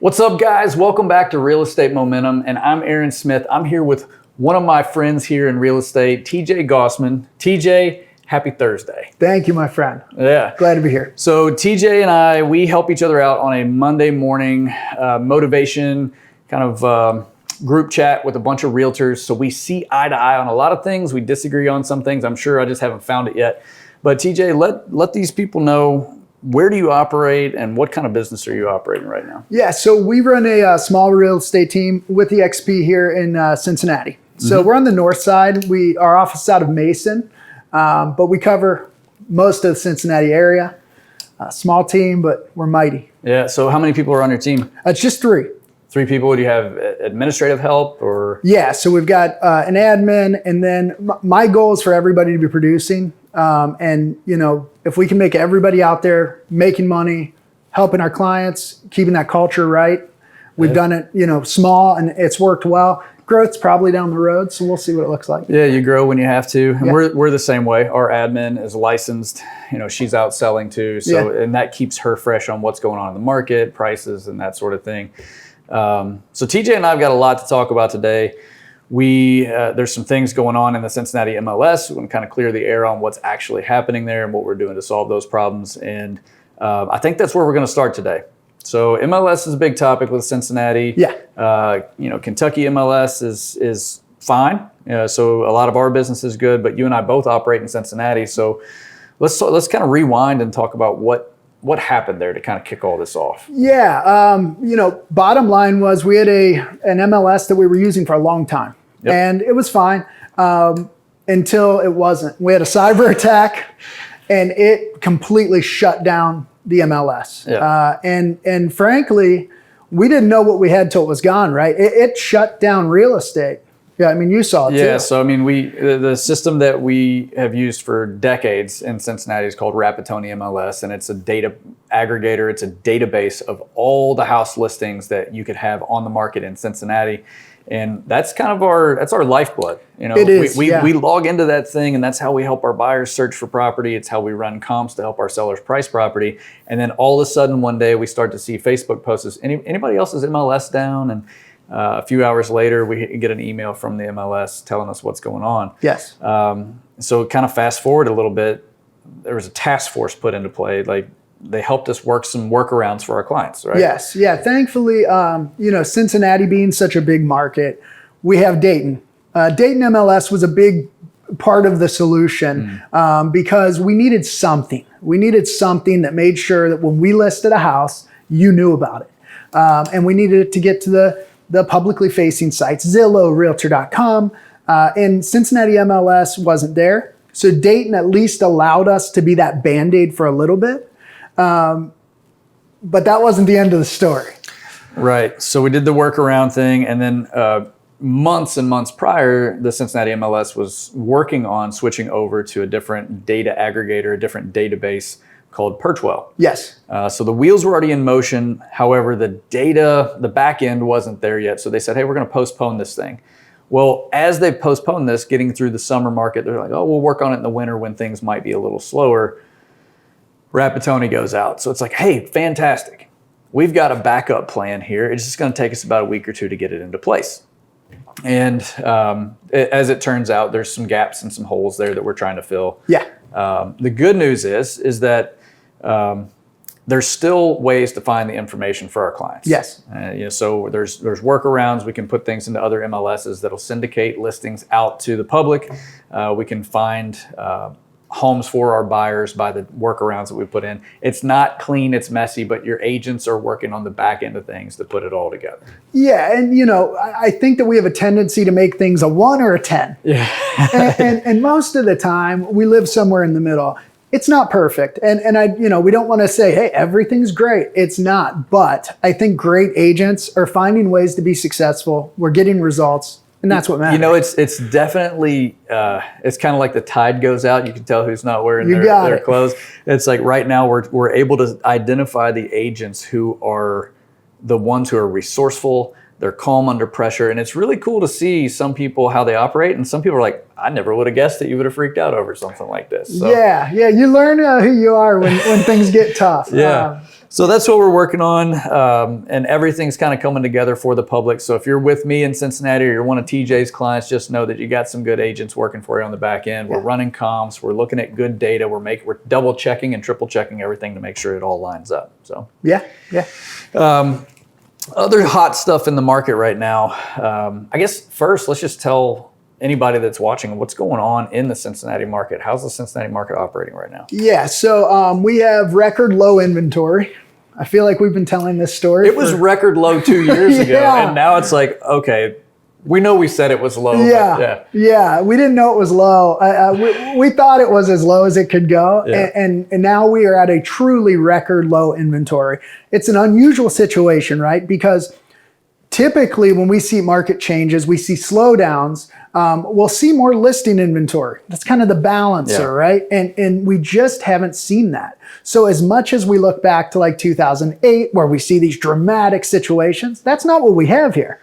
What's up, guys? Welcome back to Real Estate Momentum, and I'm Aaron Smith. I'm here with one of my friends here in real estate, TJ Gausman. TJ, happy Thursday. Thank you, my friend. Yeah. Glad to be here. So TJ and we help each other out on a Monday morning motivation kind of group chat with a bunch of realtors. So we see eye to eye on a lot of things. We disagree on some things. I'm sure I just haven't found it yet. But TJ, let these people know, where do you operate and what kind of business are you operating right now? Yeah, so we run a small real estate team with EXP here in Cincinnati. So we're on the north side. Our office is out of Mason, but we cover most of the Cincinnati area. Small team, but we're mighty. Yeah, so how many people are on your team? It's just three. 3 people. Do you have administrative help or? Yeah, so we've got an admin, and then my goal is for everybody to be producing. And if we can make everybody out there making money, helping our clients, keeping that culture right, we've done it, small, and it's worked well. Growth's probably down the road, so we'll see what it looks like. Yeah, you grow when you have to. And we're the same way. Our admin is licensed. She's out selling too. So, and that keeps her fresh on what's going on in the market, prices, and that sort of thing. So TJ and I have got a lot to talk about today. There's some things going on in the Cincinnati MLS. We want to kind of clear the air on what's actually happening there and what we're doing to solve those problems. And I think that's where we're going to start today. So MLS is a big topic with Cincinnati. Yeah. Kentucky MLS is fine. So a lot of our business is good, but you and I both operate in Cincinnati. So let's kind of rewind and talk about what happened there to kind of kick all this off. Yeah. Bottom line was we had an MLS that we were using for a long time. Yep. And it was fine until it wasn't. We had a cyber attack, and it completely shut down the MLS. Yeah. And frankly, we didn't know what we had till it was gone, right? It shut down real estate. Yeah, I mean, you saw it too. Yeah, so I mean, the system that we have used for decades in Cincinnati is called Rapatoni MLS, and it's a data aggregator. It's a database of all the house listings that you could have on the market in Cincinnati. And that's kind of our lifeblood. It is, we log into that thing, and that's how we help our buyers search for property. It's how we run comps to help our sellers price property. And then all of a sudden one day we start to see Facebook posts, anybody else's MLS down? And a few hours later we get an email from the MLS telling us what's going on. Yes. So kind of fast forward a little bit, there was a task force put into play. Like, they helped us work some workarounds for our clients, right? Yes. Yeah. Thankfully, Cincinnati being such a big market, we have Dayton. Dayton MLS was a big part of the solution because we needed something. We needed something that made sure that when we listed a house, you knew about it. And we needed it to get to the publicly facing sites, Zillow, Realtor.com, and Cincinnati MLS wasn't there. So Dayton at least allowed us to be that Band-Aid for a little bit. But that wasn't the end of the story. Right. So we did the workaround thing, and then months and months prior, the Cincinnati MLS was working on switching over to a different data aggregator, a different database called Perchwell. Yes. So the wheels were already in motion. However, the back end wasn't there yet. So they said, hey, we're going to postpone this thing. Well, as they postponed this, getting through the summer market, they're like, oh, we'll work on it in the winter when things might be a little slower. Rapatoni goes out. So it's like, hey, fantastic. We've got a backup plan here. It's just going to take us about a week or two to get it into place. And as it turns out, there's some gaps and some holes there that we're trying to fill. Yeah. The good news is that there's still ways to find the information for our clients. Yes. So there's workarounds. We can put things into other MLSs that'll syndicate listings out to the public. We can find homes for our buyers by the workarounds that we put in. It's not clean, it's messy, but your agents are working on the back end of things to put it all together. Yeah, and I think that we have a tendency to make things a 1 or a 10. Yeah. and most of the time we live somewhere in the middle. It's not perfect. And we don't want to say, hey, everything's great. It's not. But I think great agents are finding ways to be successful. We're getting results. And that's what matters. It's definitely, it's kind of like the tide goes out. You can tell who's not wearing their clothes. It's like right now we're able to identify the agents who are the ones who are resourceful. They're calm under pressure. And it's really cool to see some people, how they operate. And some people are like, I never would have guessed that you would have freaked out over something like this. So. Yeah. You learn who you are when things get tough. Yeah. So that's what we're working on, and everything's kind of coming together for the public. So if you're with me in Cincinnati or you're one of TJ's clients, just know that you got some good agents working for you on the back end. We're running comps. We're looking at good data. We're double checking and triple checking everything to make sure it all lines up. So yeah. Other hot stuff in the market right now. I guess first, let's just tell anybody that's watching what's going on in the Cincinnati market. How's the Cincinnati market operating right now? Yeah, so we have record low inventory. I feel like we've been telling this story. It was record low 2 years ago, and now it's like, okay, we know we said it was low. Yeah, we didn't know it was low. We thought it was as low as it could go, and now we are at a truly record low inventory. It's an unusual situation, right? Because typically when we see market changes, we see slowdowns, we'll see more listing inventory. That's kind of the balancer, right? And we just haven't seen that. So as much as we look back to like 2008, where we see these dramatic situations, that's not what we have here.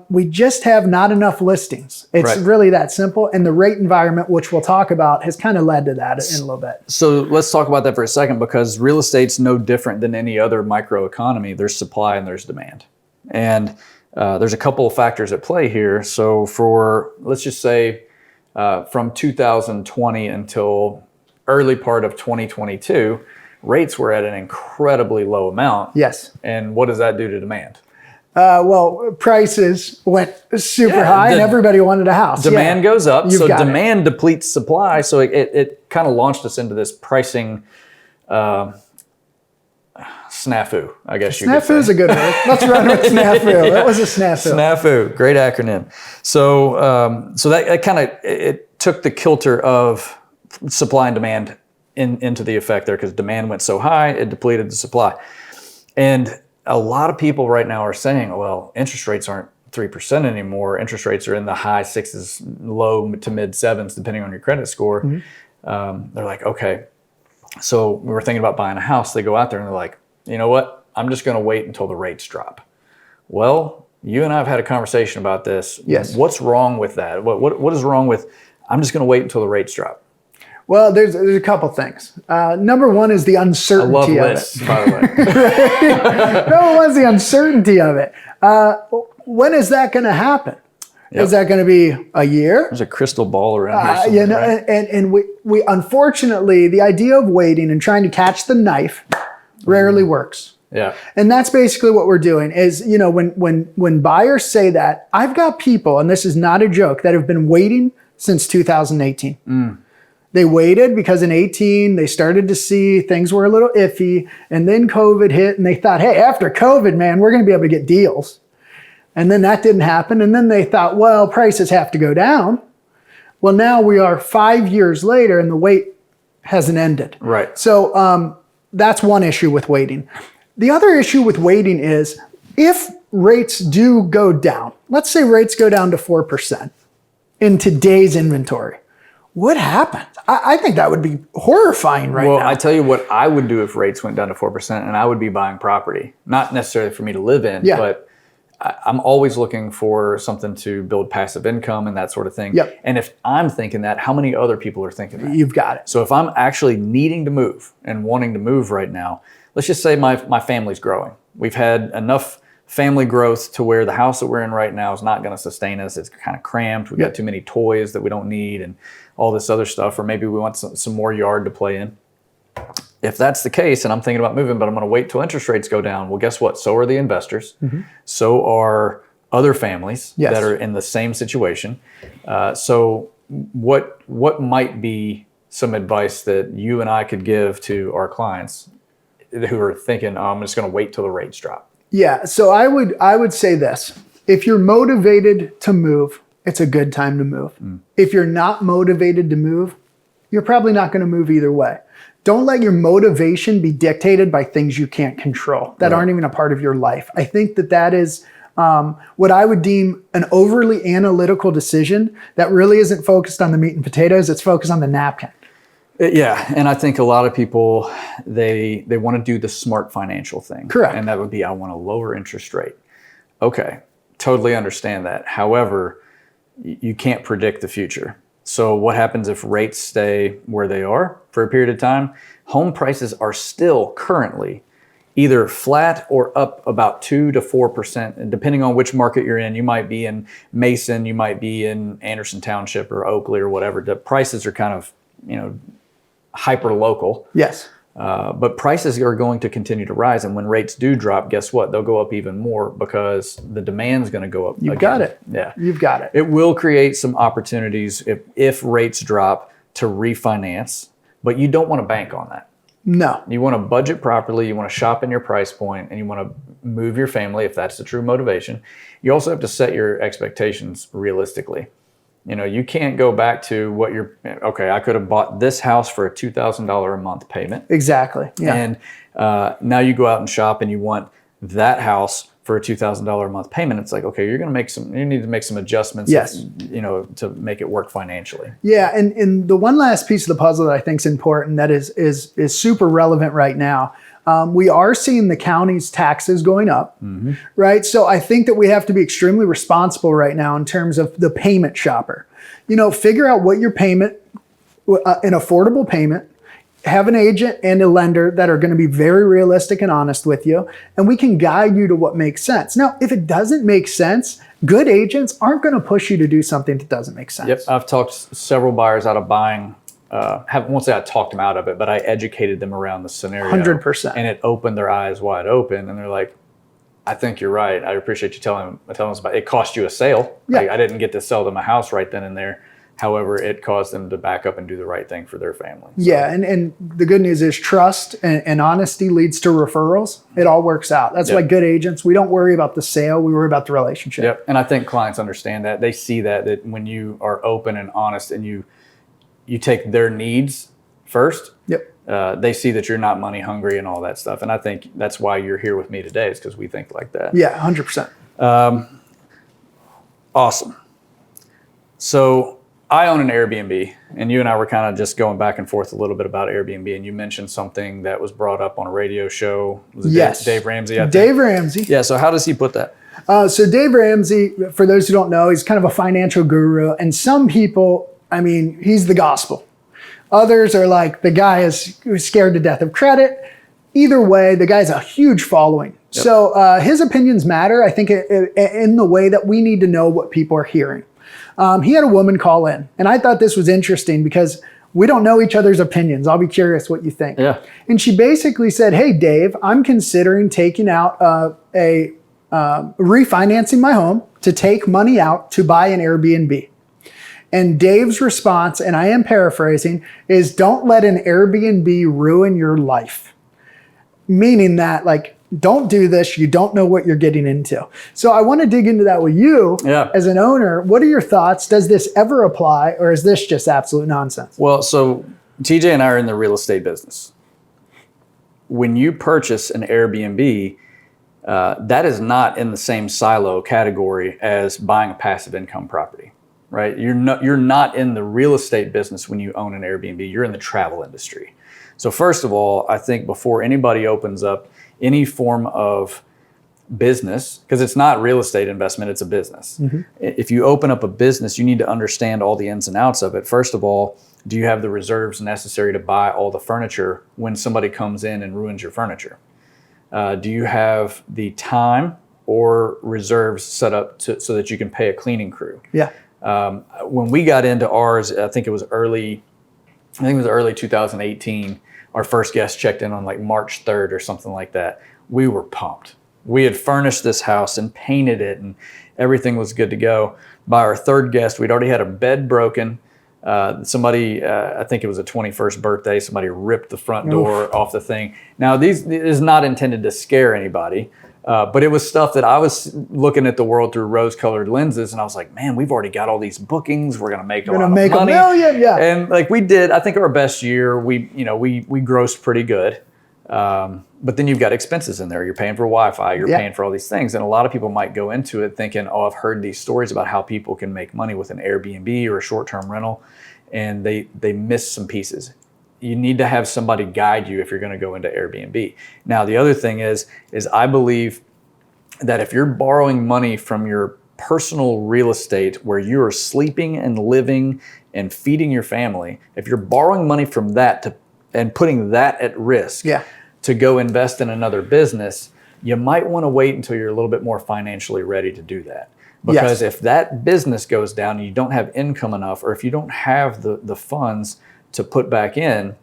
We just have not enough listings. It's really that simple. And the rate environment, which we'll talk about, has kind of led to that in a little bit. So let's talk about that for a second, because real estate's no different than any other microeconomy. There's supply and there's demand. And there's a couple of factors at play here. So for, let's just say, from 2020 until early part of 2022, rates were at an incredibly low amount. Yes. And what does that do to demand? Well, prices went super high and everybody wanted a house. Demand goes up, so demand depletes supply. So it kind of launched us into this pricing snafu, I guess you could say. Snafu's a good word. Let's run with snafu. That was a snafu. Snafu, great acronym. So so that kind of, it took the kilter of supply and demand into the effect there, because demand went so high, it depleted the supply. And a lot of people right now are saying, well, interest rates aren't 3% anymore. Interest rates are in the high sixes, low to mid sevens, depending on your credit score. Mm-hmm. They're like, okay, so we were thinking about buying a house. They go out there and they're like, you know what? I'm just going to wait until the rates drop. Well, you and I have had a conversation about this. Yes. What's wrong with that? What is wrong with, I'm just going to wait until the rates drop? Well, there's a couple things. Number one is the uncertainty of it. By the way. Number one is the uncertainty of it. When is that going to happen? Yep. Is that going to be a year? There's a crystal ball around here. Right? And we unfortunately, the idea of waiting and trying to catch the knife rarely works. Yeah. And that's basically what we're doing is, when buyers say that, I've got people, and this is not a joke, that have been waiting since 2018. They waited because in 18, they started to see things were a little iffy, and then COVID hit, and they thought, hey, after COVID, man, we're going to be able to get deals. And then that didn't happen. And then they thought, well, prices have to go down. Well, now we are 5 years later, and the wait hasn't ended. Right. So that's one issue with waiting. The other issue with waiting is if rates do go down, let's say rates go down to 4% in today's inventory. What happens? I think that would be horrifying now. Well, I tell you what I would do if rates went down to 4%, and I would be buying property. Not necessarily for me to live in, but I'm always looking for something to build passive income and that sort of thing. Yep. And if I'm thinking that, how many other people are thinking that? You've got it. So if I'm actually needing to move and wanting to move right now, let's just say my family's growing. We've had enough family growth to where the house that we're in right now is not going to sustain us. It's kind of cramped. We've got too many toys that we don't need and all this other stuff, or maybe we want some more yard to play in. If that's the case, and I'm thinking about moving, but I'm going to wait till interest rates go down, well, guess what? So are the investors. Mm-hmm. So are other families that are in the same situation. So what might be some advice that you and I could give to our clients who are thinking, oh, I'm just going to wait till the rates drop? Yeah, so I would say this. If you're motivated to move, it's a good time to move. If you're not motivated to move, you're probably not going to move either way. Don't let your motivation be dictated by things you can't control that aren't even a part of your life. I think that is what I would deem an overly analytical decision that really isn't focused on the meat and potatoes. It's focused on the napkin. Yeah, and I think a lot of people, they want to do the smart financial thing. Correct. And that would be, I want a lower interest rate. Okay, totally understand that. However, you can't predict the future. So what happens if rates stay where they are for a period of time? Home prices are still currently either flat or up about 2 to 4%, and depending on which market you're in. You might be in Mason, you might be in Anderson Township or Oakley or whatever. The prices are kind of, hyper local. Yes. But prices are going to continue to rise. And when rates do drop, guess what? They'll go up even more because the demand's going to go up. You've again. got it. Yeah. You've got it. It will create some opportunities if rates drop to refinance, but you don't want to bank on that. No. You want to budget properly. You want to shop in your price point, and you want to move your family if that's the true motivation. You also have to set your expectations realistically. You can't go back to what I could have bought this house for a $2,000 a month payment. Exactly. Yeah. And now you go out and shop and you want that house for a $2,000 a month payment. It's like, okay, you need to make some adjustments, yes, to make it work financially. Yeah. And the one last piece of the puzzle that I think is important that is super relevant right now. We are seeing the county's taxes going up, right? So I think that we have to be extremely responsible right now in terms of the payment shopper. Figure out what your payment, an affordable payment, have an agent and a lender that are going to be very realistic and honest with you, and we can guide you to what makes sense. Now, if it doesn't make sense, good agents aren't going to push you to do something that doesn't make sense. Yep, I've talked several buyers out of buying. Won't say I talked them out of it, but I educated them around the scenario. 100%. And it opened their eyes wide open. And they're like, I think you're right. I appreciate you telling us about it. It cost you a sale. Yeah. I didn't get to sell them a house right then and there. However, it caused them to back up and do the right thing for their family. So. Yeah, and the good news is trust and honesty leads to referrals. It all works out. That's why good agents, we don't worry about the sale. We worry about the relationship. Yep. And I think clients understand that. They see that when you are open and honest and you take their needs first. Yep. They see that you're not money hungry and all that stuff. And I think that's why you're here with me today, is because we think like that. Yeah, 100%. Awesome. So I own an Airbnb, and you and I were kind of just going back and forth a little bit about Airbnb, and you mentioned something that was brought up on a radio show. Was it yes. Dave Ramsey? I think? Dave Ramsey. Yeah, so how does he put that? So Dave Ramsey, for those who don't know, he's kind of a financial guru, and some people, he's the gospel. Others are like, the guy is scared to death of credit. Either way, the guy's a huge following. Yep. So his opinions matter, I think, in the way that we need to know what people are hearing. He had a woman call in, and I thought this was interesting because we don't know each other's opinions. I'll be curious what you think. Yeah. And she basically said, hey, Dave, I'm considering taking out refinancing my home to take money out to buy an Airbnb. And Dave's response, and I am paraphrasing, is don't let an Airbnb ruin your life. Meaning that, don't do this. You don't know what you're getting into. So I want to dig into that with you as an owner. What are your thoughts? Does this ever apply, or is this just absolute nonsense? Well, so TJ and I are in the real estate business. When you purchase an Airbnb, that is not in the same silo category as buying a passive income property, right? You're not in the real estate business when you own an Airbnb. You're in the travel industry. So first of all, I think before anybody opens up any form of business, because it's not real estate investment, it's a business. Mm-hmm. If you open up a business, you need to understand all the ins and outs of it. First of all, do you have the reserves necessary to buy all the furniture when somebody comes in and ruins your furniture? Do you have the time or reserves set up so that you can pay a cleaning crew? Yeah. When we got into ours, I think it was early 2018. Our first guest checked in on March 3rd or something like that. We were pumped. We had furnished this house and painted it, and everything was good to go. By our third guest, we'd already had a bed broken. Somebody, I think it was a 21st birthday, somebody ripped the front door off the thing. Now, it is not intended to scare anybody, but it was stuff that I was looking at the world through rose-colored lenses, and I was like, man, we've already got all these bookings. We're going to make a lot of money. $1 million, yeah. And we did, I think our best year, we grossed pretty good. But then you've got expenses in there. You're paying for Wi-Fi. You're paying for all these things. And a lot of people might go into it thinking, oh, I've heard these stories about how people can make money with an Airbnb or a short-term rental, and they miss some pieces. You need to have somebody guide you if you're going to go into Airbnb. Now, the other thing is I believe that if you're borrowing money from your personal real estate where you are sleeping and living and feeding your family, if you're borrowing money from that and putting that at risk, to go invest in another business, you might want to wait until you're a little bit more financially ready to do that. Because if that business goes down and you don't have income enough, or if you don't have the funds to put back in,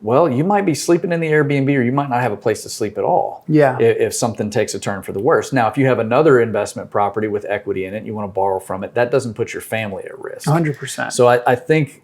well, you might be sleeping in the Airbnb, or you might not have a place to sleep at all. Yeah. If something takes a turn for the worse. Now, if you have another investment property with equity in it, you want to borrow from it, that doesn't put your family at risk. 100%. So I think,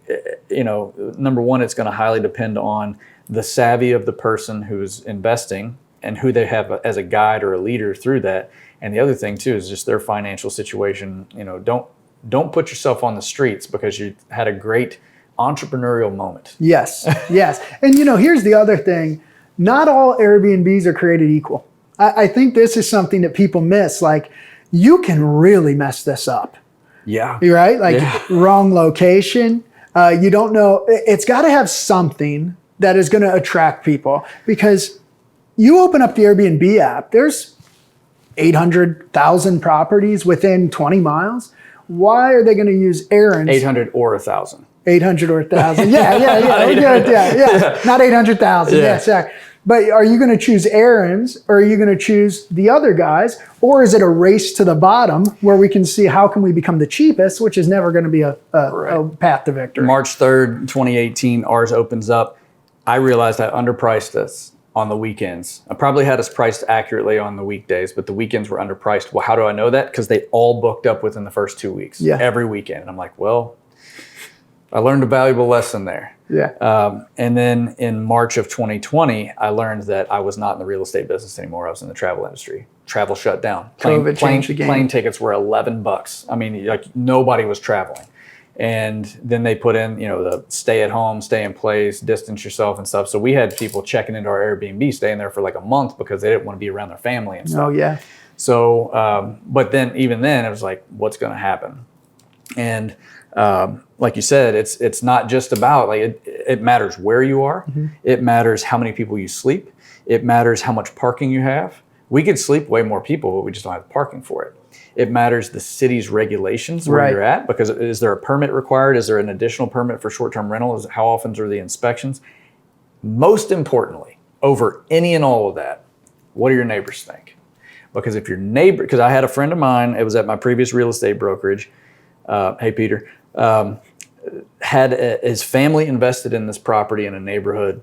number one, it's going to highly depend on the savvy of the person who's investing and who they have as a guide or a leader through that. And the other thing too is just their financial situation. Don't put yourself on the streets because you had a great entrepreneurial moment. Yes. And here's the other thing. Not all Airbnbs are created equal. I think this is something that people miss. Like, you can really mess this up. Yeah. You're right? Like, wrong location. You don't know. It's got to have something that is going to attract people, because you open up the Airbnb app, there's 800,000 properties within 20 miles. Why are they going to use Aaron's? 800 or 1,000. 800 or 1,000. Yeah. Not 800,000. Yeah, sorry. But are you going to choose Aaron's, or are you going to choose the other guys? Or is it a race to the bottom where we can see how can we become the cheapest, which is never going to be a path to victory. March 3rd, 2018, ours opens up. I realized I underpriced us on the weekends. I probably had us priced accurately on the weekdays, but the weekends were underpriced. Well, how do I know that? Because they all booked up within the first 2 weeks, every weekend. And I'm like, well, I learned a valuable lesson there. Yeah. And then in March of 2020, I learned that I was not in the real estate business anymore. I was in the travel industry. Travel shut down. COVID changed the game. Plane tickets were $11. I mean, like, nobody was traveling. And then they put in, the stay at home, stay in place, distance yourself and stuff. So we had people checking into our Airbnb, staying there for like a month because they didn't want to be around their family and stuff. Oh, yeah. So, but then even then it was like, what's going to happen? And like you said, it's not just about, like, it matters where you are. Mm-hmm. It matters how many people you sleep. It matters how much parking you have. We could sleep way more people, but we just don't have parking for it. It matters the city's regulations where you're at, because is there a permit required? Is there an additional permit for short-term rental? How often are the inspections? Most importantly, over any and all of that, what do your neighbors think? Because if your neighbor, because I had a friend of mine, it was at my previous real estate brokerage, hey Peter, had his family invested in this property in a neighborhood.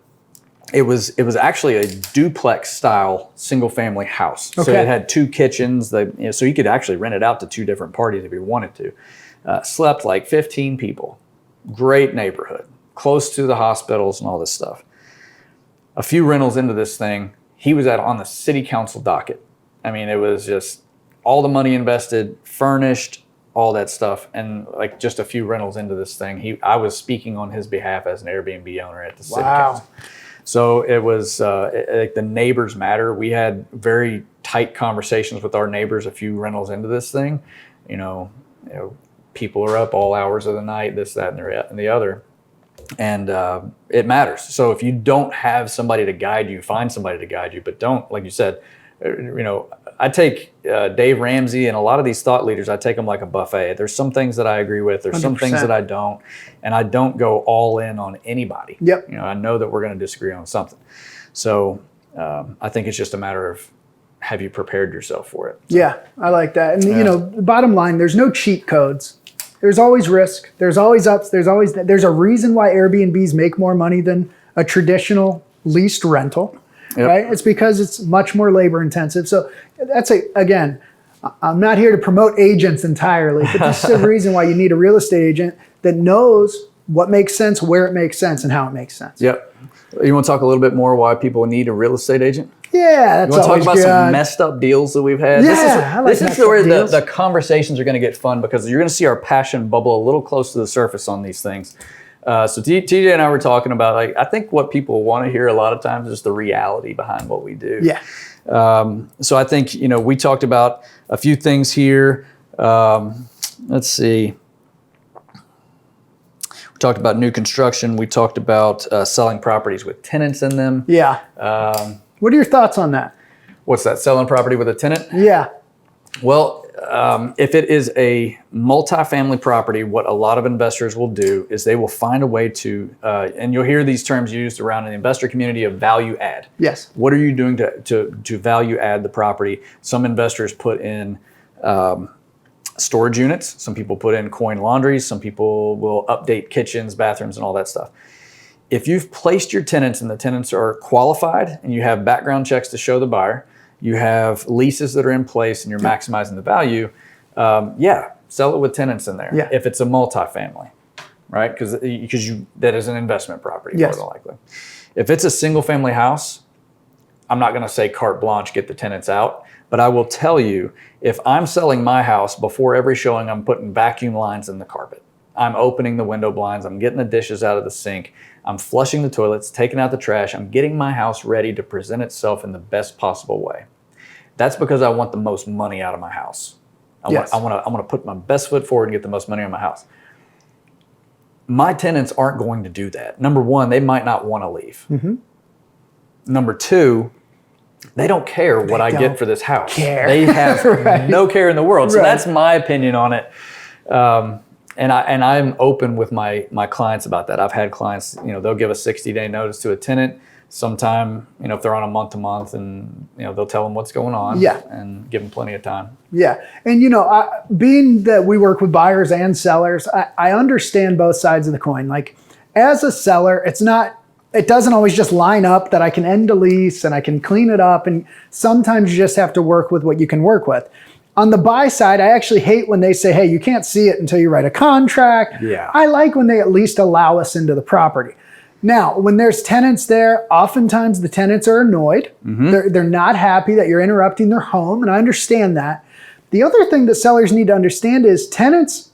It was actually a duplex style single family house. Okay. So it had 2 kitchens. So you could actually rent it out to 2 different parties if you wanted to. Slept like 15 people. Great neighborhood, close to the hospitals and all this stuff. A few rentals into this thing, he was on the city council docket. I mean, it was just all the money invested, furnished, all that stuff, and like just a few rentals into this thing, I was speaking on his behalf as an Airbnb owner at the city council. So it was like the neighbors matter. We had very tight conversations with our neighbors a few rentals into this thing. People are up all hours of the night, this, that, and the other. And it matters. So if you don't have somebody to guide you, find somebody to guide you, but don't, like you said, I take Dave Ramsey and a lot of these thought leaders, I take them like a buffet. There's some things that I agree with. There's 100%. Some things that I don't. And I don't go all in on anybody. Yep. I know that we're going to disagree on something. So I think it's just a matter of, have you prepared yourself for it? So, yeah, I like that. And, the bottom line, there's no cheat codes. There's always risk. There's always ups. There's a reason why Airbnbs make more money than a traditional leased rental. Yep. Right? It's because it's much more labor intensive. So again, I'm not here to promote agents entirely, but this is a reason why you need a real estate agent that knows what makes sense, where it makes sense, and how it makes sense. Yep. You want to talk a little bit more why people need a real estate agent? Yeah, that's you want to always talk about good. Some messed up deals that we've had? Yeah, this is where the conversations are going to get fun, because you're going to see our passion bubble a little close to the surface on these things. So TJ and I were talking about, I think what people want to hear a lot of times is the reality behind what we do. Yeah. So I think, we talked about a few things here. Let's see. We talked about new construction. We talked about selling properties with tenants in them. Yeah. What are your thoughts on that? What's that? Selling property with a tenant? Yeah. Well, if it is a multifamily property, what a lot of investors will do is they will find a way to, and you'll hear these terms used around in the investor community of value add. Yes. What are you doing to value add the property? Some investors put in storage units. Some people put in coin laundries. Some people will update kitchens, bathrooms, and all that stuff. If you've placed your tenants and the tenants are qualified and you have background checks to show the buyer, you have leases that are in place and you're maximizing the value, sell it with tenants in there. Yeah. If it's a multifamily, right? Because that is an investment property, more than likely. If it's a single family house, I'm not going to say carte blanche, get the tenants out, but I will tell you, if I'm selling my house, before every showing, I'm putting vacuum lines in the carpet. I'm opening the window blinds. I'm getting the dishes out of the sink. I'm flushing the toilets, taking out the trash. I'm getting my house ready to present itself in the best possible way. That's because I want the most money out of my house. I want to put my best foot forward and get the most money out of my house. My tenants aren't going to do that. Number one, they might not want to leave. Mm-hmm. Number two, they don't care what I get for this house. They have no care in the world. So that's my opinion on it. And I'm open with my clients about that. I've had clients, they'll give a 60-day notice to a tenant. Sometime, if they're on a month-to-month, and they'll tell them what's going on, and give them plenty of time. Yeah, and being that we work with buyers and sellers, I understand both sides of the coin. Like, as a seller, it doesn't always just line up that I can end a lease and I can clean it up, and sometimes you just have to work with what you can work with. On the buy side, I actually hate when they say, hey, you can't see it until you write a contract. Yeah. I like when they at least allow us into the property. Now, when there's tenants there, oftentimes the tenants are annoyed. Mm-hmm. They're not happy that you're interrupting their home, and I understand that. The other thing that sellers need to understand is tenants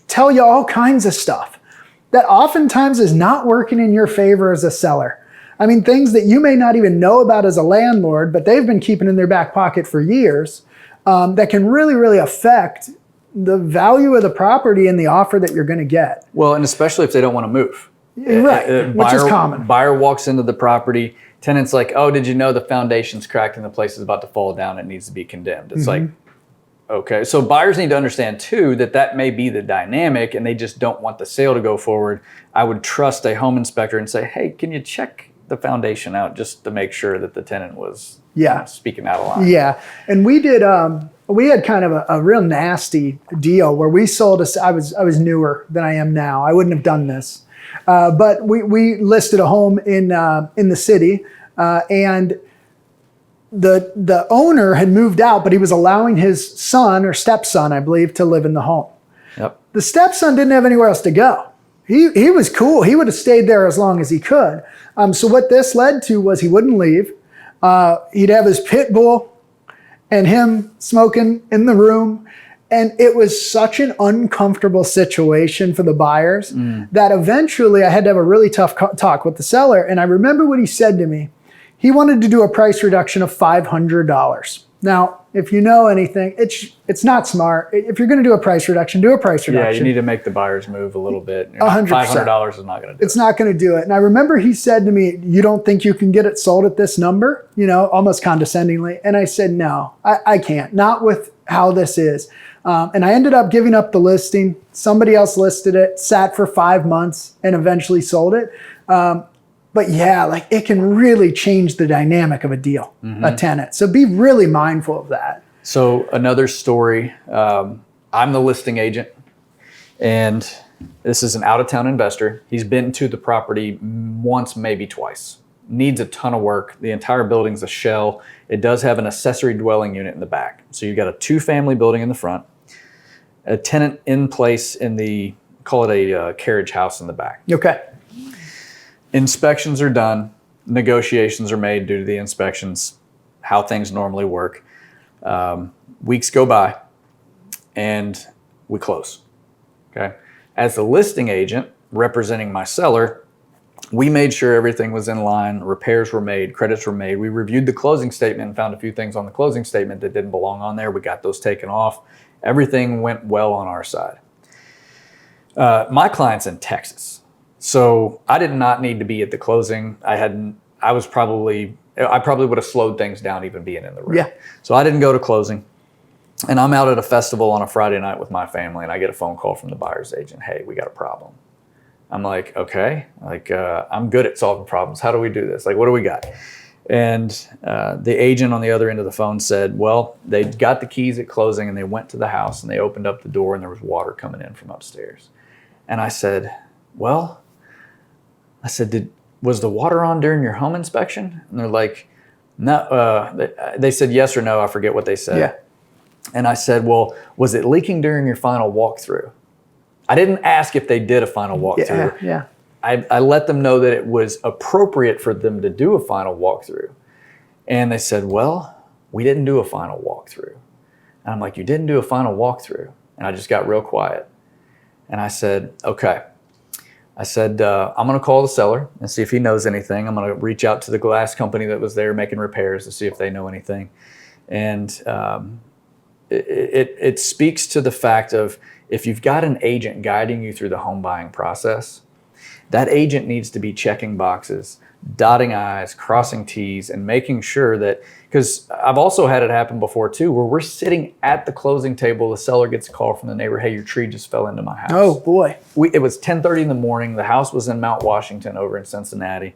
tell you all kinds of stuff that oftentimes is not working in your favor as a seller. I mean, things that you may not even know about as a landlord, but they've been keeping in their back pocket for years, that can really, really affect the value of the property and the offer that you're going to get. Well, and especially if they don't want to move. Right, which is common. Buyer walks into the property, tenant's like, oh, did you know the foundation's cracked and the place is about to fall down, it needs to be condemned. It's like, okay. So buyers need to understand too that may be the dynamic and they just don't want the sale to go forward. I would trust a home inspector and say, hey, can you check the foundation out just to make sure that the tenant was speaking out of line? Yeah, and we did, we had kind of a real nasty deal where we sold I was newer than I am now. I wouldn't have done this. But we listed a home in the city, and the owner had moved out, but he was allowing his son or stepson, I believe, to live in the home. Yep. The stepson didn't have anywhere else to go. He was cool. He would have stayed there as long as he could. So what this led to was he wouldn't leave. He'd have his pit bull and him smoking in the room. And it was such an uncomfortable situation for the buyers that eventually I had to have a really tough talk with the seller. And I remember what he said to me. He wanted to do a price reduction of $500. Now, if you know anything, it's not smart. If you're going to do a price reduction, do a price reduction. Yeah, you need to make the buyers move a little bit. 100%. $500 is not going to do it. It's not going to do it. And I remember he said to me, you don't think you can get it sold at this number? Almost condescendingly. And I said, no, I can't. Not with how this is. And I ended up giving up the listing. Somebody else listed it, sat for 5 months, and eventually sold it. But yeah, like it can really change the dynamic of a deal, a tenant. So be really mindful of that. So another story, I'm the listing agent, and this is an out-of-town investor. He's been to the property once, maybe twice. Needs a ton of work. The entire building's a shell. It does have an accessory dwelling unit in the back. So you've got a 2-family building in the front, a tenant in place in call it a carriage house in the back. Okay. Inspections are done. Negotiations are made due to the inspections, how things normally work. Weeks go by and we close. Okay. As the listing agent representing my seller, we made sure everything was in line, repairs were made, credits were made. We reviewed the closing statement and found a few things on the closing statement that didn't belong on there. We got those taken off. Everything went well on our side. My client's in Texas, so I did not need to be at the closing. I probably would have slowed things down even being in the room. Yeah. So I didn't go to closing. And I'm out at a festival on a Friday night with my family, and I get a phone call from the buyer's agent. Hey, we got a problem. I'm like, okay, I'm good at solving problems. How do we do this? Like, what do we got? And the agent on the other end of the phone said, well, they got the keys at closing and they went to the house and they opened up the door and there was water coming in from upstairs. And I said, was the water on during your home inspection? And they're like, no. They said yes or no. I forget what they said. Yeah. And I said, well, was it leaking during your final walkthrough? I didn't ask if they did a final walkthrough. Yeah. I let them know that it was appropriate for them to do a final walkthrough. And they said, well, we didn't do a final walkthrough. And I'm like, you didn't do a final walkthrough? And I just got real quiet. And I said, okay. I said, I'm going to call the seller and see if he knows anything. I'm going to reach out to the glass company that was there making repairs to see if they know anything. And it speaks to the fact of, if you've got an agent guiding you through the home buying process, that agent needs to be checking boxes, dotting I's, crossing T's, and making sure that, because I've also had it happen before too, where we're sitting at the closing table, the seller gets a call from the neighbor, hey, your tree just fell into my house. Oh boy. It was 10:30 in the morning. The house was in Mount Washington over in Cincinnati.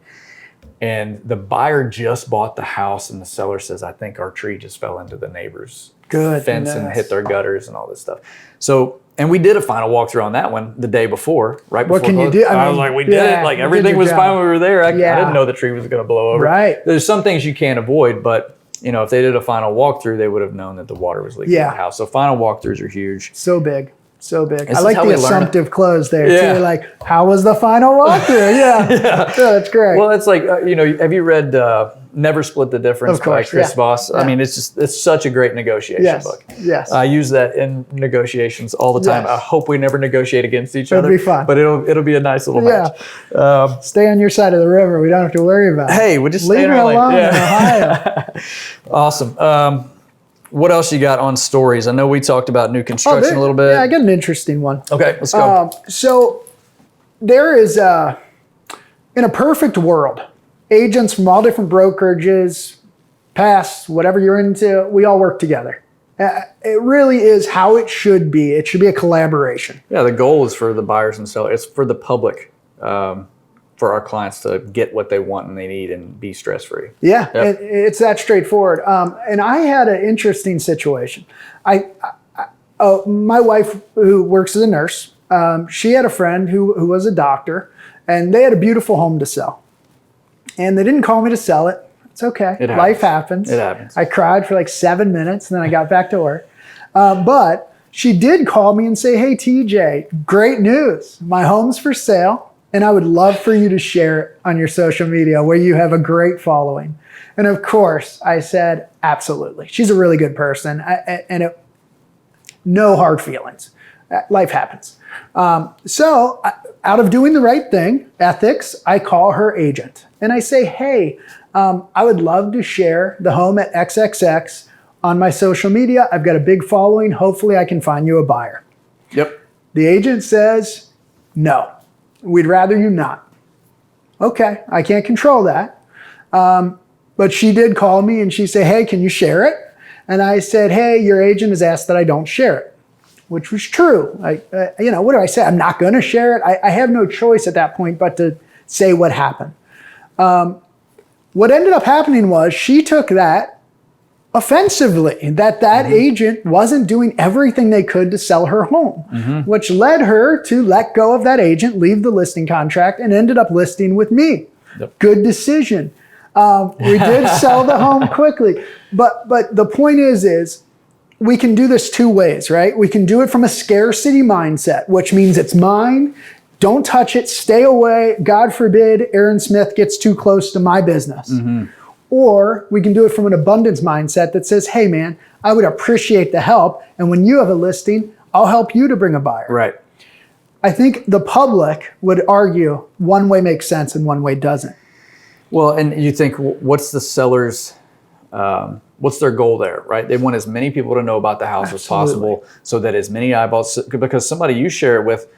And the buyer just bought the house and the seller says, I think our tree just fell into the neighbor's fence and hit their gutters and all this stuff. So, and we did a final walkthrough on that one the day before, right before. What can you do? I was like, we did it. Like everything was fine when we were there. I didn't know the tree was going to blow over. Right. There's some things you can't avoid, but if they did a final walkthrough, they would have known that the water was leaking in the house. So final walkthroughs are huge. So big. This I like the assumptive close there too. Like, how was the final walkthrough? Yeah, that's great. Well, it's like, have you read Never Split the Difference by Chris Voss? Yeah. I mean, it's such a great negotiation book. Yes. I use that in negotiations all the time. I hope we never negotiate against each other. It'll be fun. But it'll be a nice little match. Stay on your side of the river. We don't have to worry about it. Hey, we'll just leave stay in it our lane. alone in Ohio. Awesome. What else you got on stories? I know we talked about new construction a little bit. Yeah, I got an interesting one. Okay, let's go. So there is, in a perfect world, agents from all different brokerages, past, whatever you're into, we all work together. It really is how it should be. It should be a collaboration. Yeah, the goal is for the buyers and sellers. It's for the public, for our clients to get what they want and they need and be stress-free. Yeah, it's that straightforward. And I had an interesting situation. My wife, who works as a nurse, she had a friend who was a doctor, and they had a beautiful home to sell. And they didn't call me to sell it. It's okay. Life happens. It happens. I cried for like 7 minutes, and then I got back to work. But she did call me and say, hey, TJ, great news. My home's for sale. And I would love for you to share it on your social media where you have a great following. And of course, I said, absolutely. She's a really good person. No hard feelings. Life happens. So out of doing the right thing, ethics, I call her agent. And I say, hey, I would love to share the home at XXX on my social media. I've got a big following. Hopefully I can find you a buyer. Yep. The agent says, no. We'd rather you not. Okay, I can't control that. But she did call me and she said, hey, can you share it? And I said, hey, your agent has asked that I don't share it, which was true. What do I say? I'm not going to share it. I have no choice at that point but to say what happened. What ended up happening was she took that offensively, that agent wasn't doing everything they could to sell her home, which led her to let go of that agent, leave the listing contract, and ended up listing with me. Yep. Good decision. We did sell the home quickly. But the point is we can do this two ways, right? We can do it from a scarcity mindset, which means it's mine. Don't touch it. Stay away. God forbid Aaron Smith gets too close to my business. Or we can do it from an abundance mindset that says, hey, man, I would appreciate the help. And when you have a listing, I'll help you to bring a buyer. Right. I think the public would argue one way makes sense and one way doesn't. Well, and you think, what's the seller's, what's their goal there, right? They want as many people to know about the house as possible so that as many eyeballs, because somebody you share it with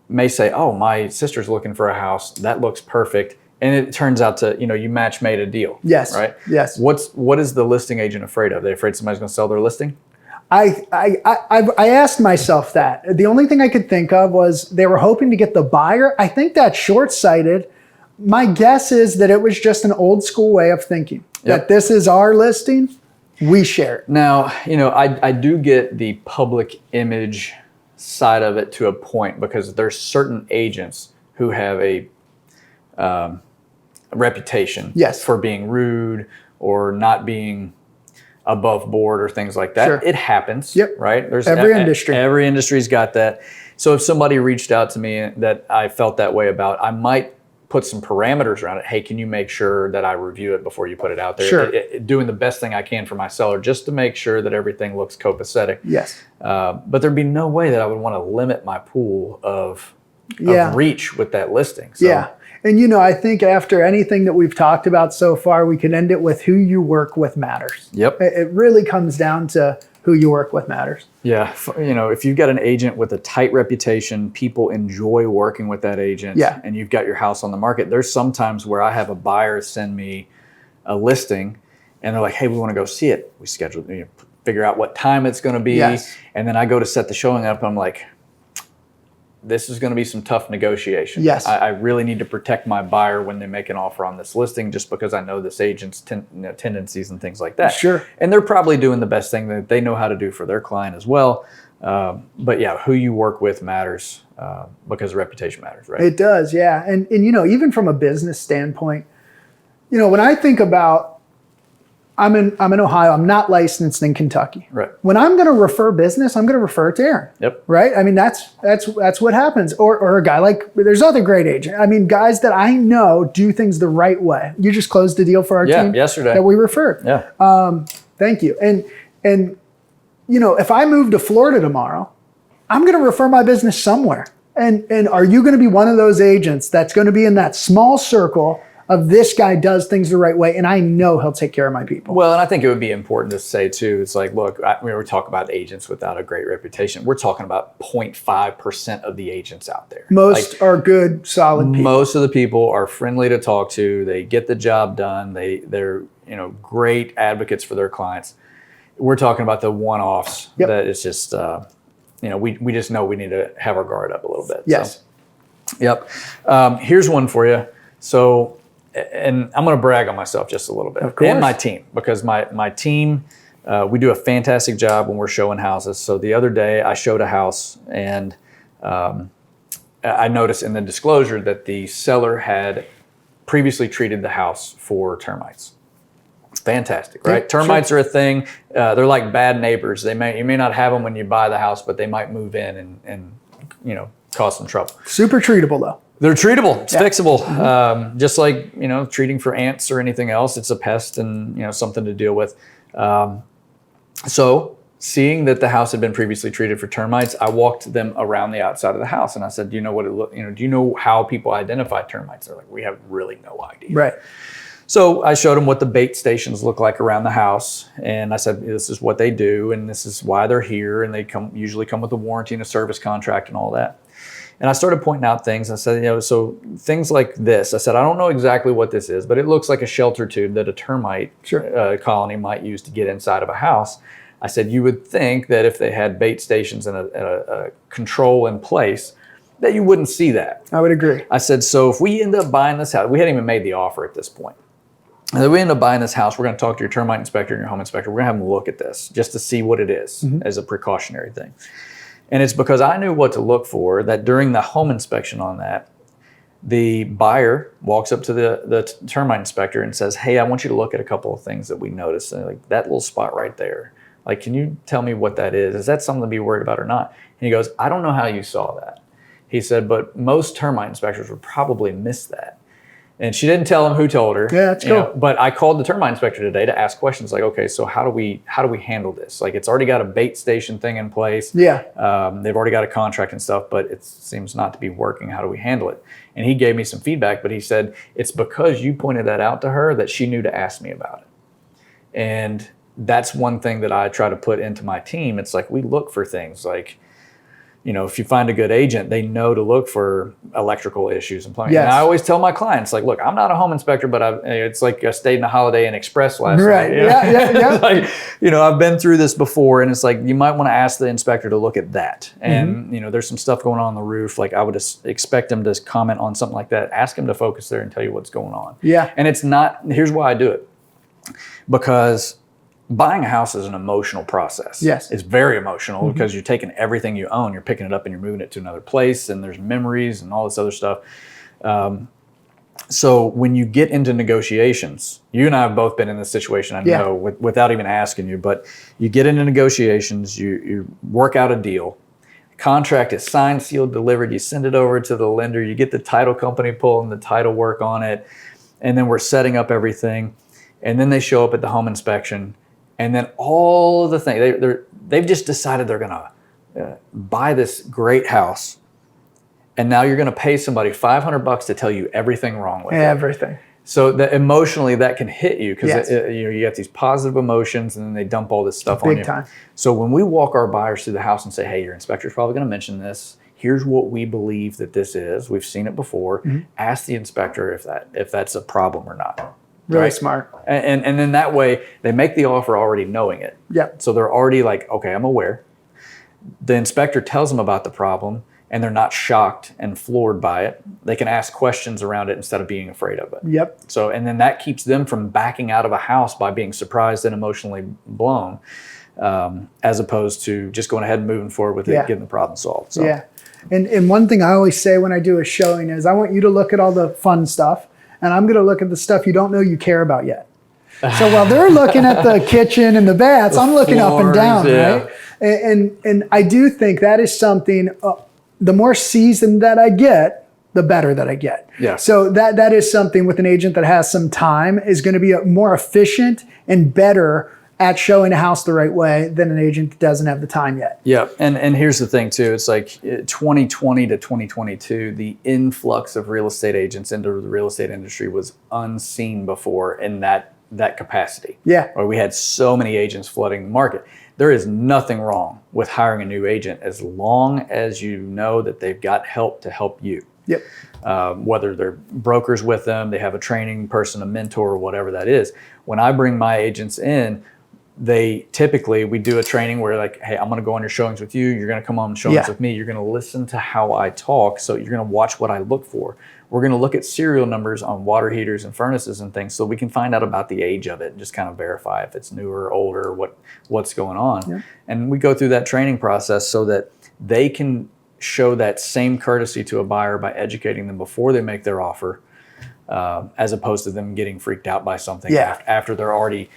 may say, oh, my sister's looking for a house. That looks perfect. And it turns out to, you match made a deal. Yes. Right? Yes. What is the listing agent afraid of? Are they afraid somebody's going to sell their listing? I asked myself that. The only thing I could think of was they were hoping to get the buyer. I think that's short-sighted. My guess is that it was just an old school way of thinking. That this is our listing, we share it. Now, I do get the public image side of it to a point, because there's certain agents who have a reputation for being rude or not being above board or things like that. Sure. It happens, right? There's every industry. Every industry's got that. So if somebody reached out to me that I felt that way about, I might put some parameters around it. Hey, can you make sure that I review it before you put it out there? Sure. Doing the best thing I can for my seller, just to make sure that everything looks copacetic. Yes. But there'd be no way that I would want to limit my pool of reach with that listing. So, yeah. And I think after anything that we've talked about so far, we can end it with who you work with matters. Yep. It really comes down to who you work with matters. Yeah. If you've got an agent with a tight reputation, people enjoy working with that agent, and you've got your house on the market. There's sometimes where I have a buyer send me a listing and they're like, hey, we want to go see it. We schedule, figure out what time it's going to be. Yes. And then I go to set the showing up. I'm like, this is going to be some tough negotiation. Yes. I really need to protect my buyer when they make an offer on this listing, just because I know this agent's tendencies and things like that. Sure. And they're probably doing the best thing that they know how to do for their client as well. But yeah, who you work with matters, because reputation matters, right? It does, yeah. And even from a business standpoint, when I think about, I'm in Ohio. I'm not licensed in Kentucky. Right. When I'm going to refer business, I'm going to refer it to Aaron. Yep. Right. I mean, that's what happens. Or a guy like, there's other great agents. I mean, guys that I know do things the right way. You just closed a deal for our team yesterday that we referred. Yeah. Thank you. And if I move to Florida tomorrow, I'm going to refer my business somewhere. And are you going to be one of those agents that's going to be in that small circle of this guy does things the right way, and I know he'll take care of my people? Well, and I think it would be important to say too, it's like, look, we're talking about agents without a great reputation. We're talking about 0.5% of the agents out there. Most are good, solid people. Most of the people are friendly to talk to. They get the job done. They're great advocates for their clients. We're talking about the one-offs that it's just, we just know we need to have our guard up a little bit. Yes. So, yep. Here's one for you. So, and I'm going to brag on myself just a little bit, and my team, because my team, we do a fantastic job when we're showing houses. So the other day I showed a house, and I noticed in the disclosure that the seller had previously treated the house for termites. Fantastic, right? Yeah, termites are a thing. They're like bad neighbors. You may not have them when you buy the house, but they might move in and cause some trouble. Super treatable though. They're treatable. It's fixable. Mm-hmm. Just like, treating for ants or anything else. It's a pest and, something to deal with. So seeing that the house had been previously treated for termites, I walked them around the outside of the house and I said, do you know what it look? Do you know how people identify termites? They're like, we have really no idea. Right. So I showed them what the bait stations look like around the house. And I said, this is what they do. And this is why they're here. And they usually come with a warranty and a service contract and all that. And I started pointing out things. I said, so things like this. I said, I don't know exactly what this is, but it looks like a shelter tube that a termite colony might use to get inside of a house. I said, you would think that if they had bait stations and a control in place, that you wouldn't see that. I would agree. I said, so if we end up buying this house, we hadn't even made the offer at this point. And if we end up buying this house, we're going to talk to your termite inspector and your home inspector. We're going to have them look at this just to see what it is as a precautionary thing. And it's because I knew what to look for that during the home inspection on that, the buyer walks up to the termite inspector and says, hey, I want you to look at a couple of things that we noticed. And like that little spot right there. Like, can you tell me what that is? Is that something to be worried about or not? And he goes, I don't know how you saw that. He said, but most termite inspectors would probably miss that. And she didn't tell him who told her. Yeah, that's cool. But I called the termite inspector today to ask questions like, okay, so how do we handle this? Like, it's already got a bait station thing in place. Yeah. They've already got a contract and stuff, but it seems not to be working. How do we handle it? And he gave me some feedback, but he said, it's because you pointed that out to her that she knew to ask me about it. And that's one thing that I try to put into my team. It's like, we look for things like, if you find a good agent, they know to look for electrical issues and plumbing. Yes. And I always tell my clients, like, look, I'm not a home inspector, but it's like I stayed in a Holiday Inn Express last Right. night. Yeah. Like, I've been through this before, and it's like you might want to ask the inspector to look at that. And there's some stuff going on the roof. Like I would expect them to comment on something like that. Ask them to focus there and tell you what's going on. Yeah. And it's not. Here's why I do it, because buying a house is an emotional process. Yes. It's very emotional because you're taking everything you own, you're picking it up and you're moving it to another place, and there's memories and all this other stuff. So when you get into negotiations, you and I have both been in this situation, I know, without even asking you, but you get into negotiations, you work out a deal, contract is signed, sealed, delivered, you send it over to the lender, you get the title company pulling the title work on it, and then we're setting up everything, and then they show up at the home inspection. And then all of the things, they've just decided they're going to buy this great house. And now you're going to pay somebody $500 to tell you everything wrong with it. Everything. So that emotionally that can hit you because Yes. you get these positive emotions and then they dump all this stuff on you. Big time. So when we walk our buyers through the house and say, hey, your inspector's probably going to mention this. Here's what we believe that this is. We've seen it before. Ask the inspector if that's a problem or not. Really smart. And then that way they make the offer already knowing it. Yep. So they're already like, okay, I'm aware. The inspector tells them about the problem and they're not shocked and floored by it. They can ask questions around it instead of being afraid of it. Yep. So, and then that keeps them from backing out of a house by being surprised and emotionally blown, as opposed to just going ahead and moving forward with it, getting the problem solved. So. Yeah. And one thing I always say when I do a showing is I want you to look at all the fun stuff, and I'm going to look at the stuff you don't know you care about yet. So while they're looking at the kitchen and the baths, I'm looking up and down, right? And I do think that is something, the more seasoned that I get, the better that I get. Yeah. So that is something with an agent that has some time is going to be more efficient and better at showing a house the right way than an agent that doesn't have the time yet. Yeah, and here's the thing too, it's like 2020 to 2022, the influx of real estate agents into the real estate industry was unseen before in that capacity. Yeah. Or we had so many agents flooding the market. There is nothing wrong with hiring a new agent as long as you know that they've got help to help you. Yep. Whether they're brokers with them, they have a training person, a mentor, or whatever that is. When I bring my agents in, we do a training where like, hey, I'm going to go on your showings with you. You're going to come on showings with me. You're going to listen to how I talk. So you're going to watch what I look for. We're going to look at serial numbers on water heaters and furnaces and things so we can find out about the age of it and just kind of verify if it's newer, older, what's going on. Yeah. And we go through that training process so that they can show that same courtesy to a buyer by educating them before they make their offer, as opposed to them getting freaked out by something after they're already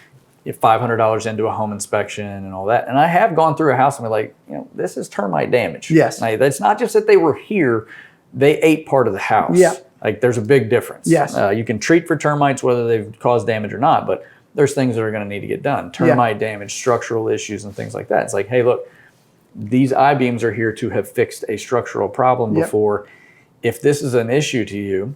$500 into a home inspection and all that. And I have gone through a house and we're like, this is termite damage. Yes. Now, it's not just that they were here, they ate part of the house. Yeah. Like there's a big difference. Yes. You can treat for termites whether they've caused damage or not, but there's things that are going to need to get done. Termite damage, structural issues and things like that. It's like, hey, look, these I-beams are here to have fixed a structural problem before. If this is an issue to you,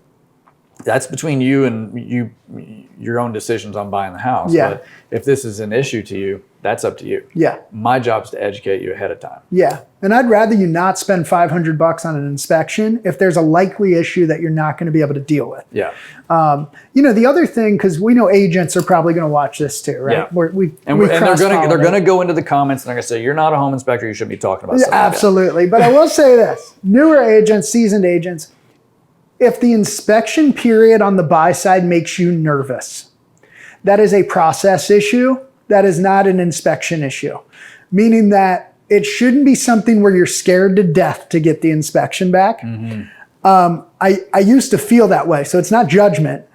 that's between you and your own decisions on buying the house. Yeah. But if this is an issue to you, that's up to you. Yeah. My job is to educate you ahead of time. Yeah. And I'd rather you not spend $500 on an inspection if there's a likely issue that you're not going to be able to deal with. Yeah. The other thing, because we know agents are probably going to watch this too, right? Yeah. They're going to go into the comments and they're going to say, you're not a home inspector, you shouldn't be talking about stuff like that. Absolutely. But I will say this, newer agents, seasoned agents, if the inspection period on the buy side makes you nervous, that is a process issue. That is not an inspection issue, meaning that it shouldn't be something where you're scared to death to get the inspection back. Mm-hmm. I used to feel that way, so it's not judgment.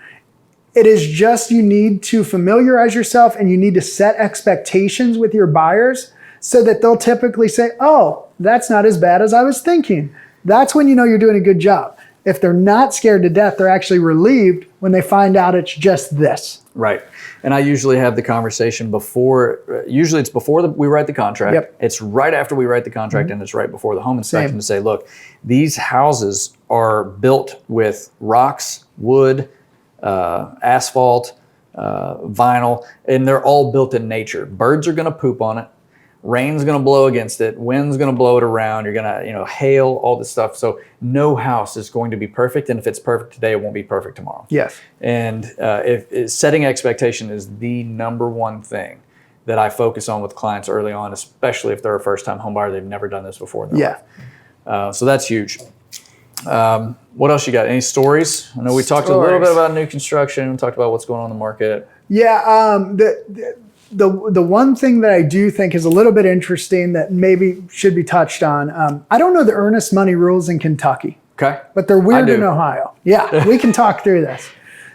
It is just you need to familiarize yourself and you need to set expectations with your buyers so that they'll typically say, oh, that's not as bad as I was thinking. That's when you know you're doing a good job. If they're not scared to death, they're actually relieved when they find out it's just this. Right. And I usually have the conversation before, usually it's before we write the contract. Yep. It's right after we write the contract and it's right before the home inspection to say, look, these houses are built with rocks, wood, asphalt, vinyl, and they're all built in nature. Birds are going to poop on it. Rain's going to blow against it. Wind's going to blow it around. You're going to, hail, all this stuff. So no house is going to be perfect. And if it's perfect today, it won't be perfect tomorrow. Yes. And if setting expectation is the number one thing that I focus on with clients early on, especially if they're a first-time home buyer, they've never done this before in their life. So that's huge. What else you got? Any stories? I know we talked a little bit about new construction. We talked about what's going on in the market. Yeah. The one thing that I do think is a little bit interesting that maybe should be touched on. I don't know the earnest money rules in Kentucky. Okay. But they're weird in Ohio. Yeah, we can talk through this.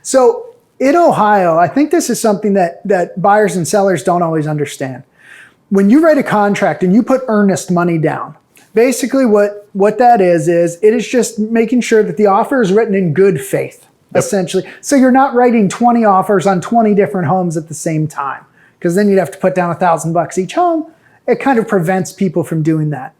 So in Ohio, I think this is something that buyers and sellers don't always understand. When you write a contract and you put earnest money down, basically what that is it is just making sure that the offer is written in good faith, essentially. So you're not writing 20 offers on 20 different homes at the same time, because then you'd have to put down $1,000 each home. It kind of prevents people from doing that.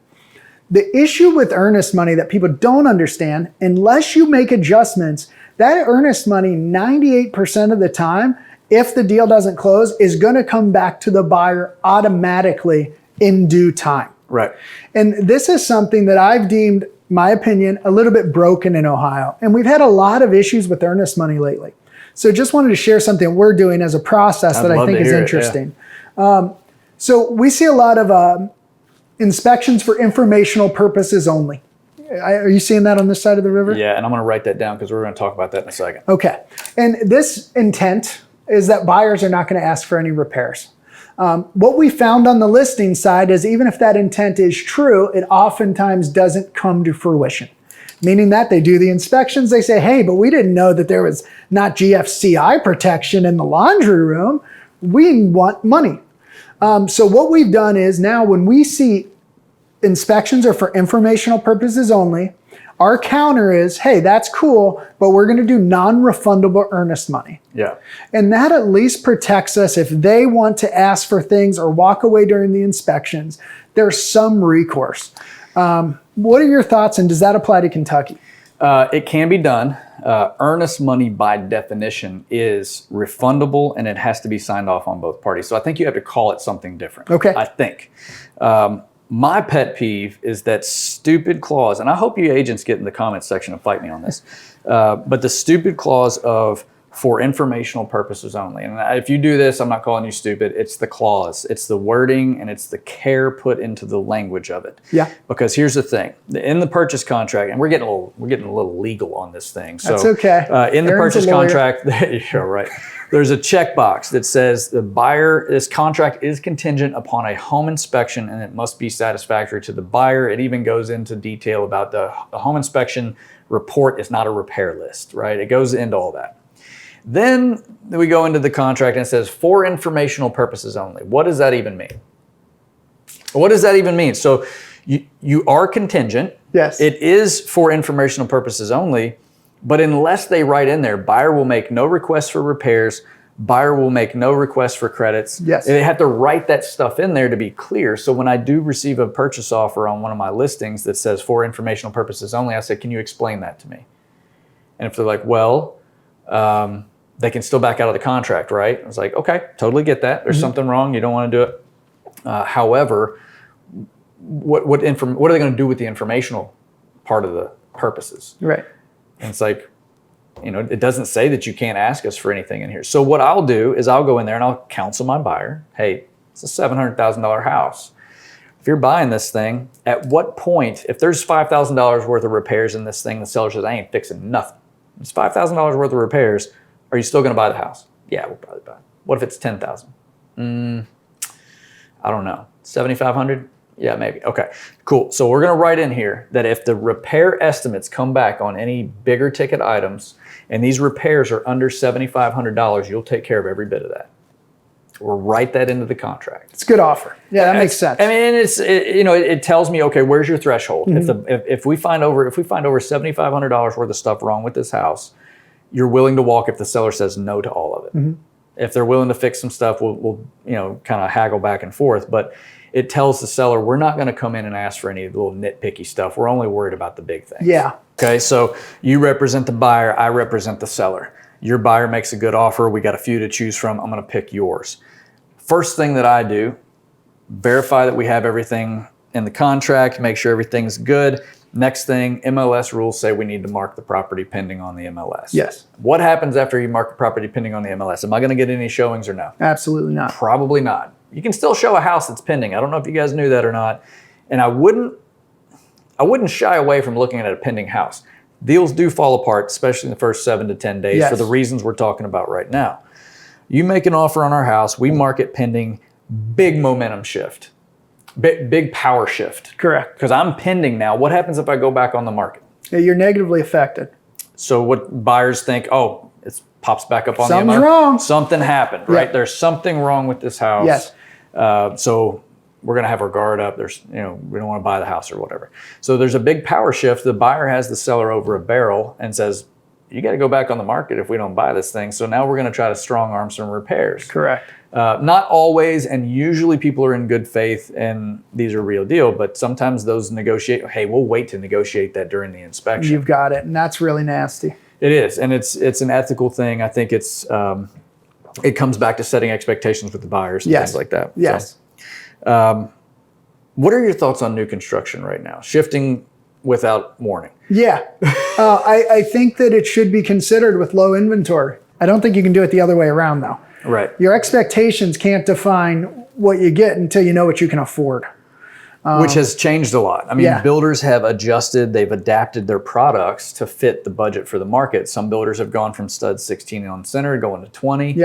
The issue with earnest money that people don't understand, unless you make adjustments, that earnest money 98% of the time, if the deal doesn't close, is going to come back to the buyer automatically in due time. Right. And this is something that I've deemed, my opinion, a little bit broken in Ohio. And we've had a lot of issues with earnest money lately. So just wanted to share something we're doing as a process that I think is interesting. So we see a lot of inspections for informational purposes only. Are you seeing that on this side of the river? Yeah, and I'm going to write that down because we're going to talk about that in a second. Okay. And this intent is that buyers are not going to ask for any repairs. What we found on the listing side is even if that intent is true, it oftentimes doesn't come to fruition. Meaning that they do the inspections, they say, hey, but we didn't know that there was not GFCI protection in the laundry room. We want money. So what we've done is now when we see inspections are for informational purposes only, our counter is, hey, that's cool, but we're going to do non-refundable earnest money. Yeah. And that at least protects us if they want to ask for things or walk away during the inspections. There's some recourse. What are your thoughts, and does that apply to Kentucky? It can be done. Earnest money by definition is refundable, and it has to be signed off on both parties. So I think you have to call it something different. Okay. I think. My pet peeve is that stupid clause, and I hope you agents get in the comments section and fight me on this, but the stupid clause of for informational purposes only. And if you do this, I'm not calling you stupid. It's the clause, it's the wording, and it's the care put into the language of it. Yeah. Because here's the thing: in the purchase contract, and we're getting a little legal on this thing. So, that's okay. In the purchase contract, yeah, right. There's a checkbox that says this contract is contingent upon a home inspection and it must be satisfactory to the buyer. It even goes into detail about the home inspection report is not a repair list, right? It goes into all that. Then we go into the contract and it says for informational purposes only. What does that even mean? What does that even mean? So you are contingent. Yes. It is for informational purposes only. But unless they write in there, buyer will make no requests for repairs, buyer will make no requests for credits. Yes. They have to write that stuff in there to be clear. So when I do receive a purchase offer on one of my listings that says for informational purposes only, I say, can you explain that to me? And if they're like, well, they can still back out of the contract, right? I was like, okay, totally get that. There's something wrong. You don't want to do it. However, what are they going to do with the informational part of the purposes? Right. And it's like, it doesn't say that you can't ask us for anything in here. So what I'll do is I'll go in there and I'll counsel my buyer. Hey, it's a $700,000 house. If you're buying this thing, at what point, if there's $5,000 worth of repairs in this thing, the seller says, I ain't fixing nothing. It's $5,000 worth of repairs. Are you still going to buy the house? Yeah, we'll probably buy it. What if it's $10,000? I don't know. $7,500? Yeah, maybe. Okay, cool. So we're going to write in here that if the repair estimates come back on any bigger ticket items and these repairs are under $7,500, you'll take care of every bit of that. We'll write that into the contract. It's a good offer. Yeah, that makes sense. I mean, it tells me, okay, where's your threshold? If we find over $7,500 worth of stuff wrong with this house, you're willing to walk if the seller says no to all of it. If they're willing to fix some stuff, we'll kind of haggle back and forth. But it tells the seller we're not going to come in and ask for any little nitpicky stuff. We're only worried about the big things. Yeah. Okay, so you represent the buyer, I represent the seller. Your buyer makes a good offer. We got a few to choose from. I'm going to pick yours. First thing that I do verify that we have everything in the contract, make sure everything's good. Next thing, MLS rules say we need to mark the property pending on the MLS. Yes. What happens after you mark the property pending on the MLS? Am I going to get any showings or no? Absolutely not. Probably not. You can still show a house that's pending. I don't know if you guys knew that or not. And I wouldn't shy away from looking at a pending house. Deals do fall apart, especially in the first 7 to 10 days for the reasons we're talking about right now. You make an offer on our house, we mark it pending, big momentum shift. Big power shift. Correct. Because I'm pending now. What happens if I go back on the market? Yeah, you're negatively affected. So what buyers think, oh, it pops back up on the MLS. Something's wrong. Something happened, right? Yeah. There's something wrong with this house. Yes. So we're going to have our guard up. We don't want to buy the house or whatever. So there's a big power shift. The buyer has the seller over a barrel and says, you got to go back on the market if we don't buy this thing. So now we're going to try to strong arm some repairs. Correct. Not always, and usually people are in good faith and these are real deal, but sometimes those hey, we'll wait to negotiate that during the inspection. You've got it, and that's really nasty. It is, and it's an ethical thing. I think it comes back to setting expectations with the buyers and things like that. Yes. So, what are your thoughts on new construction right now? Shifting without warning. Yeah. I think that it should be considered with low inventory. I don't think you can do it the other way around, though. Right. Your expectations can't define what you get until you know what you can afford. Which has changed a lot. I mean, builders have adjusted, they've adapted their products to fit the budget for the market. Some builders have gone from stud 16 on center going to 20,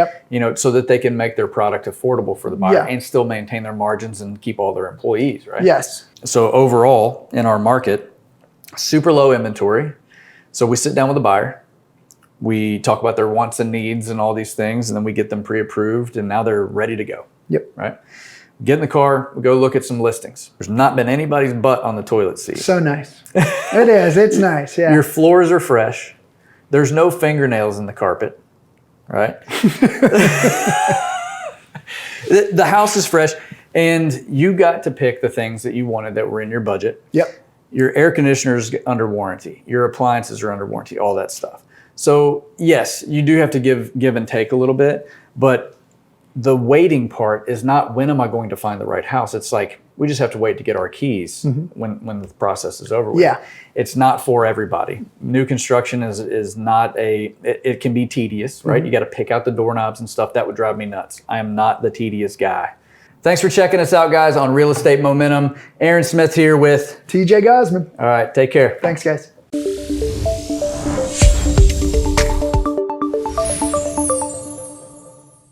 so that they can make their product affordable for the buyer and still maintain their margins and keep all their employees, right? Yes. So overall, in our market, super low inventory. So we sit down with the buyer. We talk about their wants and needs and all these things, and then we get them pre-approved, and now they're ready to go. Yep. Right? Get in the car, we go look at some listings. There's not been anybody's butt on the toilet seat. So nice. It is. It's nice, yeah. Your floors are fresh. There's no fingernails in the carpet, right? The house is fresh, and you got to pick the things that you wanted that were in your budget. Yep. Your air conditioner's under warranty. Your appliances are under warranty, all that stuff. So yes, you do have to give and take a little bit, but the waiting part is not when am I going to find the right house. It's like we just have to wait to get our keys when the process is over with. Yeah. It's not for everybody. New construction is not it can be tedious, right? You got to pick out the doorknobs and stuff. That would drive me nuts. I am not the tedious guy. Thanks for checking us out, guys, on Real Estate Momentum. Aaron Smith here with TJ Gausman. All right, take care. Thanks, guys.